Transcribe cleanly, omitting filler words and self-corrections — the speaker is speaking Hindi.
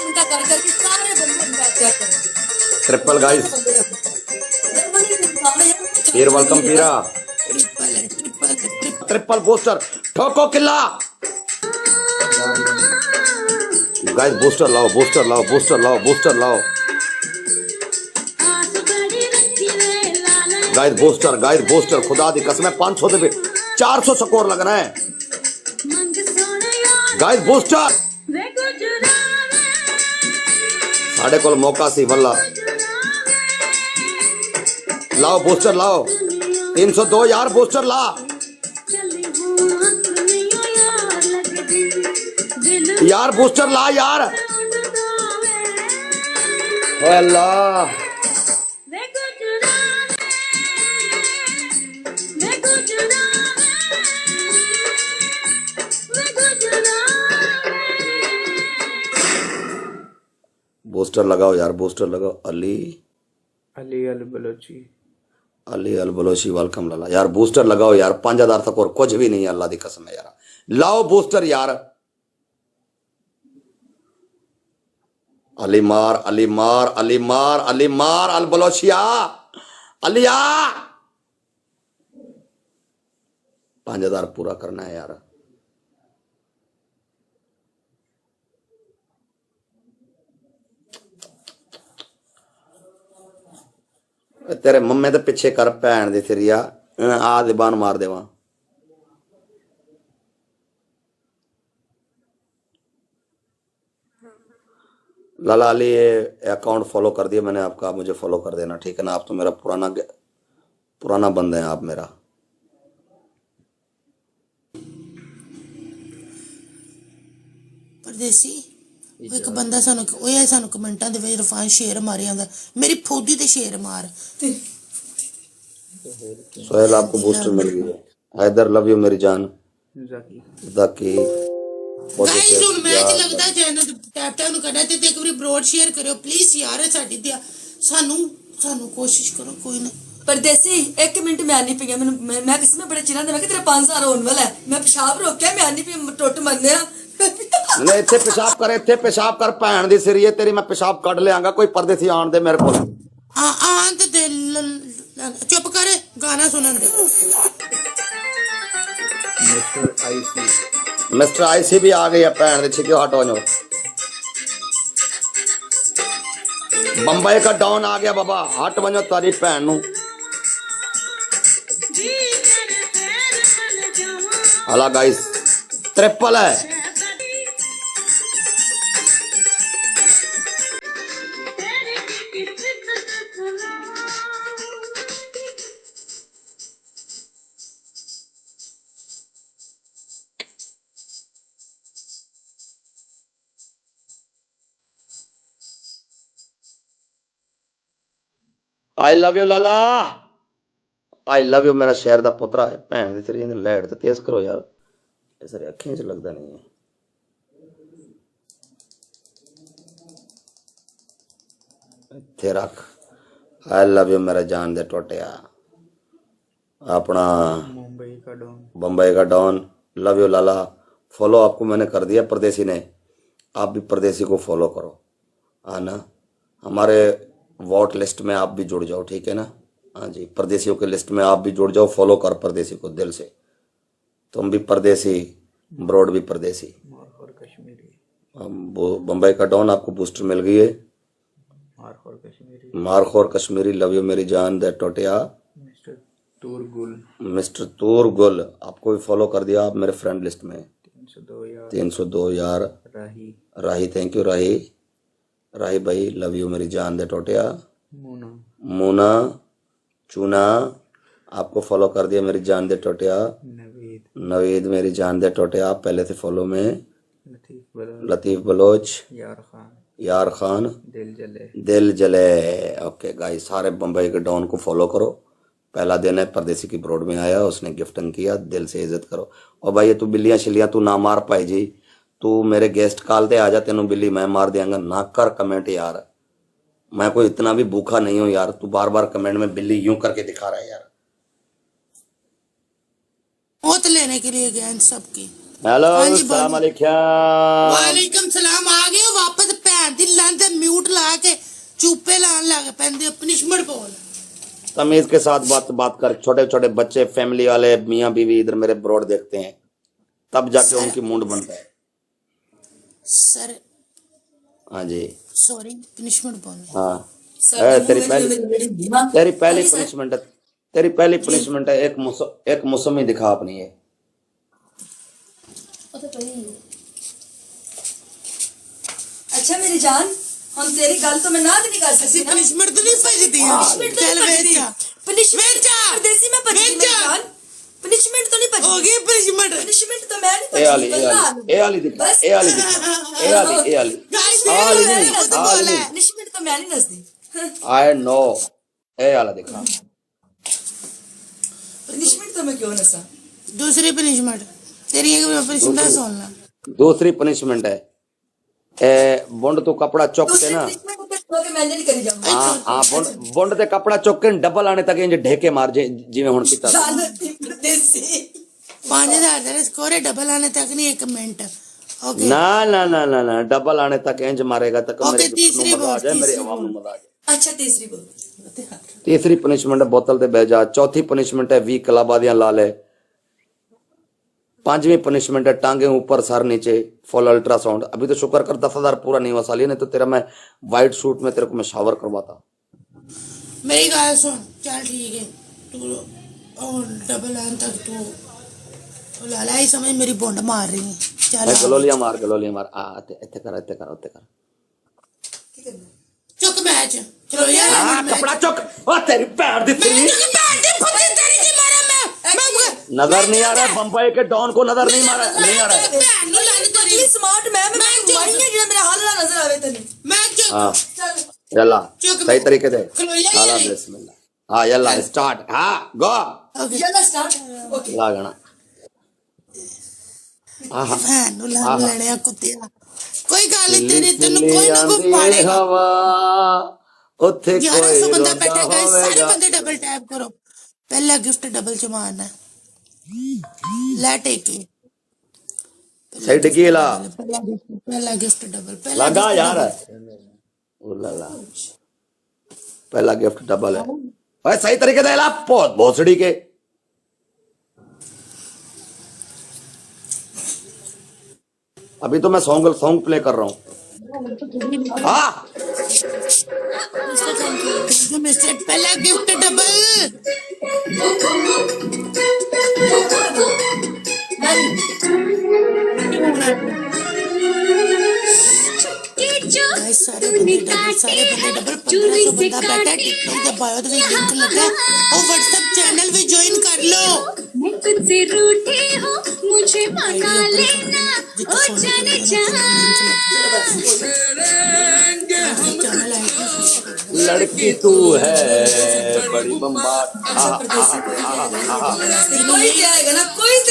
चिंता कर करके सारे बंदे क्या करेंगे। ट्रिपल गाइस, पीर वेलकम पीरा, ट्रिपल बूस्टर ठोको किला गाइस। बूस्टर लाओ, बूस्टर लाओ, बूस्टर लाओ, बूस्टर लाओ गाइस, बूस्टर गाइस, बूस्टर खुदा दी कसम 500 दे 400 स्कोर लगना है गाइस। बूस्टर साढ़े को मौका सी वल्ला लाओ, बूस्टर लाओ 302 यार, बूस्टर ला यार, बूस्टर ला यार। अल्लाह बूस्टर लगाओ यार, बूस्टर लगाओ। अली अली अल बलोची, अली अल बलोची वेलकम लाला यार। बूस्टर लगाओ यार, 5000 तक और कुछ भी नहीं है, अल्लाह दी कसम है यार। लाओ बूस्टर यार। अली मार, अली मार, अली मार, अली मार, अल बलोचिया अलिया। 5000 पूरा करना है यार। तेरे मम्मे तो पिछे कर भैन दी तेरी आ दबान मार देवा। लाला अली ये अकाउंट फॉलो कर दिया मैंने आपका, मुझे फॉलो कर देना ठीक है ना। आप तो मेरा पुराना बंदा है आप मेरा। परदेसी एक बंदा सानू कमेंटां दे विच रफान शेर मारे आंदा, मेरी फौजी ते शेर मार। सोहेल आपको बूस्टर मिल गई है। हैदर लव यू मेरी जान। जाकी गाइस हुन मैच लगदा चैनल टैप टैप नु करना ते एक बारी ब्रॉड शेयर करो प्लीज यार। साडी ते सानू कोशिश करो कोई ना। परदेसी 1 मिनट मैं आनी पई मैं किसमें बड़े चिरां दे मैं तेरा 5000 होने वाला है। मैं पेशाब रोकिया मैं आनी पई टुट मरने नहीं इत्थे पेशाब कर, इत्थे पेशाब कर भैन दी सिरिये तेरी। मैं पेशाब कढ लियांगा, कोई परदेसी आन दे मेरे को। आन ते चुप कर गाना सुनन दे। मिस्टर आईसी भी आ गई है भैन दी छिक्यो हटो जाओ। बंबई का डॉन आ गया बाबा, हट वनो तारी भैन नू। हला गाइस ट्रिपल है। I love you Lala, I love you मेरा शहर दा पुत्रा है। भैन दी तेरी लाइट ते तेज करो यार, इस अखियां च लगदा नहीं है। इत्थे रख। आई लव यू मेरा जान दे टोटिया। अपना मुंबई का don love you Lala. Follow आपको मैंने कर दिया परदेसी ने, आप भी परदेसी को फॉलो करो। हाँ ना, हमारे वोट लिस्ट में आप भी जुड़ जाओ ठीक है ना। हाँ जी, परदेसियों के लिस्ट में आप भी जुड़ जाओ। फॉलो कर परदेसी को दिल से। तुम भी परदेसी, ब्रॉड भी परदेसी। बम्बई का डॉन आपको बूस्टर मिल गई है। मारखोर कश्मीरी लव यू मेरी जान दे टोटिया। मिस्टर तूर गुल आपको भी फॉलो कर दिया आप मेरे फ्रेंड लिस्ट में। 302 यार। राही थैंक यू राही। राही भाई लव यू मेरी जान दे टोटिया। मोना चूना आपको फॉलो कर दिया मेरी जान दे टोटिया। नवीद मेरी जान दे टोटिया, आप पहले थे फॉलो में। लतीफ बलोच, यार खान, दिल जले। ओके गाइस, सारे बम्बई के डॉन को फॉलो करो। पहला दिन है परदेसी की ब्रॉड में आया, उसने गिफ्टिंग किया, दिल से इज्जत करो। और भाई तू बिल्लियां शिलियां तू ना मार पाई जी, तू मेरे गेस्ट कॉल ते आ जा, तेनों बिल्ली मैं मार देंगा। ना कर कमेंट यार, मैं कोई इतना भी भूखा नहीं हूं यार। तू बार बार कमेंट में बिल्ली यूं करके दिखा रहा है यार। मौत लेने के लिए गए सबकी। हेलो अस्सलाम वालेकुम। वालेकुम सलाम। आ गए वापस भैन उठा के चुप्पे लान लग पैंदे पनिशमेंट बोल तमीज के साथ बात कर। छोटे छोटे बच्चे, फैमिली वाले, मियाँ बीवी इधर मेरे ब्रॉड देखते हैं, तब जाके उनकी मूड बनता है। सर हाँ जी, सॉरी पनिशमेंट बोल हाँ। सर, तेरी पहली सर। पनिशमेंट है, तेरी पहली पनिशमेंट है, एक मौसमी दिखा अपनी है। अच्छा मेरी जान, हम तेरी गल तो मैं ना नहीं कर सकती ना। पनिशमेंट तो नहीं भजदी पनिशमेंट तो चल नहीं वेच भजदी। जा पनिशमेंट वेच जा। परदेसी में भजदी वेच मेरी जा। जान। पनिशमेंट तो नहीं भजदी। हो गई पनिशमेंट पनिशमेंट तो मैं नहीं ए आली, भजदी, बल्ला। ए आली दिखा, बस। ए आली दिखा, ए आली, ए आली। गाइस आली मैं नहीं, नहीं नसदी, आली बोला है। नहीं। पनिशमेंट तो मैं नहीं नसदी। आई नो, ए आला दिखा। पनिशमेंट तो मैं क्यों नसा? दूसरी पनिशमेंट तेरी एक पनिशमेंट सुनना दूसरी पनिशमेंट है, बुंड तू कपड़ा चुक के दूसरी ना, पनिशमेंट तो मैं नहीं करी जाऊंगा। हाँ बुंड ते कपड़ा चुक के डबल आने तक इंज ढेके मार जिवें हुण कीता। जानती परदेसी। 5000 दे स्कोर डबल आने तक नहीं 1 मिनट ओके ना ना ना ना ना, डबल आने तक इंज मारेगा तक ओके, मेरे तीसरी मजा आ जाए, मेरे तीसरी अवाम मजा आ जाए। अच्छा तीसरी बोल। तीसरी पनिशमेंट है बोतल ते बह जा। चौथी पनिशमेंट है 20 कलाबा दियां ला ले। पांचवी पनिशमेंट है टांगे ऊपर सर नीचे फुल अल्ट्रासाउंड। अभी तो शुक्र कर 10,000 पूरा नहीं हुआ साली, नहीं तो तेरा मैं व्हाइट सूट में तेरे को मैं शावर करवाता। मेरी गाल सुन चल ठीक है तू और डबल आने तक तू लाला ही समझ मेरी बोंड मार रही है चल गलोलिया मार आ इत्थे कर उत्ते कर। चुक मैच चलो यार हाँ, कपड़ा चुक। ओ तेरी पैर दी तेरी नजर नहीं आ रहा है, बम्बई के डॉन को नजर नहीं आ रहा है। पतली स्मार्ट मैं घुमाई है जो मेरा हाल ना नजर आवे तने। हाँ चल यल्ला चुक सही तरीके से खलोया हाला ही। बिस्मिल्लाह। हाँ यल्ला स्टार्ट। हाँ गो चलो स्टार्ट। ओके। लागना। हाँ भैन लड़िया कुत्तिया कोई गल नहीं तेरी तेन कोई ना कोई पाड़ेगा हवा उत्थे 1100 बंदा कोई बैठा रोंदा गाइस सारे होवेगा। बंदे डबल टैप करो पहला गिफ्ट डबल च मारना ला टेके सही टिकीला पहला गिफ्ट डबल पहला लगा gift यार। double। ओ ला पहला गिफ्ट डबल है भाई, सही तरीके से ला बहुत भोसड़ी के। अभी तो मैं सॉन्ग प्ले कर रहा हूँ। हाँ मिस्टर पहला गिफ्ट डबल गाइस सारे बंदे डबल 1500 बंदा बैठा टिकटॉक के बायो पे लिंक लगा और व्हाट्सएप चैनल भी ज्वाइन कर लो। मैं तुझसे रूठी हूँ मुझे मना लेना ओ जाने जा। चैनल लड़की तू है बड़ी बम्बाट। कोई ते आएगा ना, कोई ते